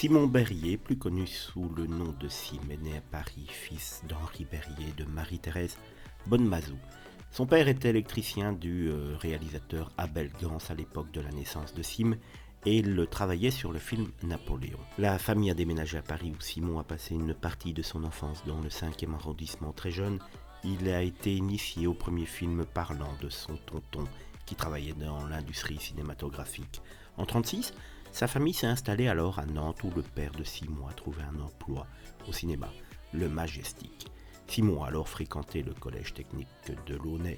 Simon Berryer, plus connu sous le nom de Sim, est né à Paris, fils d'Henri Berryer et de Marie-Thérèse Bonnemazoux. Son père était électricien du réalisateur Abel Gance à l'époque de la naissance de Sim et il travaillait sur le film Napoléon. La famille a déménagé à Paris où Simon a passé une partie de son enfance dans le 5e arrondissement. Très jeune, il a été initié au premier film parlant de son tonton qui travaillait dans l'industrie cinématographique. En 1936, sa famille s'est installée alors à Nantes où le père de Simon a trouvé un emploi au cinéma, le Majestic. Simon a alors fréquenté le collège technique de Launay,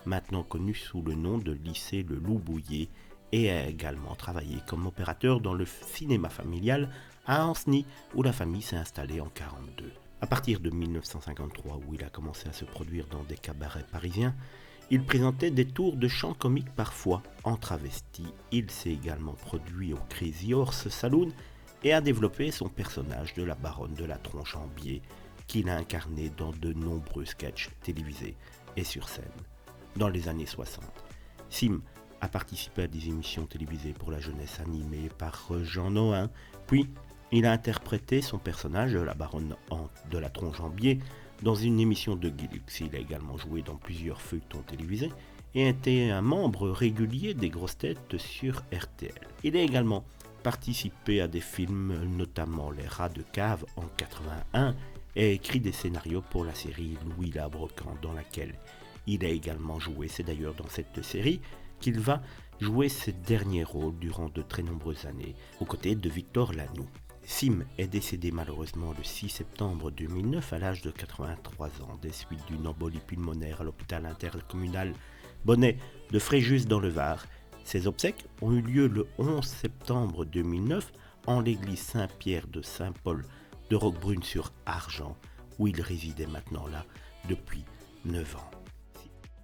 maintenant connu sous le nom de lycée Le Loubouillet, et a également travaillé comme opérateur dans le cinéma familial à Ancenis où la famille s'est installée en 1942. À partir de 1953 où il a commencé à se produire dans des cabarets parisiens, il présentait des tours de chant comique parfois en travesti. Il s'est également produit au Crazy Horse Saloon et a développé son personnage de la baronne de la tronche en biais qu'il a incarné dans de nombreux sketchs télévisés et sur scène. Dans les années 60, Sim a participé à des émissions télévisées pour la jeunesse animées par Jean Nohain, puis il a interprété son personnage de la baronne de la tronche en biais dans une émission de Guy Lux. Il a également joué dans plusieurs feuilletons télévisés et était un membre régulier des grosses têtes sur RTL. Il a également participé à des films, notamment Les Rats de cave en 1981, et a écrit des scénarios pour la série Louis l'Abrocant dans laquelle il a également joué. C'est d'ailleurs dans cette série qu'il va jouer ses derniers rôles durant de très nombreuses années, aux côtés de Victor Lanoux. Sim est décédé malheureusement le 6 septembre 2009 à l'âge de 83 ans des suites d'une embolie pulmonaire à l'hôpital intercommunal Bonnet de Fréjus dans le Var. Ses obsèques ont eu lieu le 11 septembre 2009 en l'église Saint-Pierre de Saint-Paul de Roquebrune-sur-Argent où il résidait maintenant là depuis 9 ans.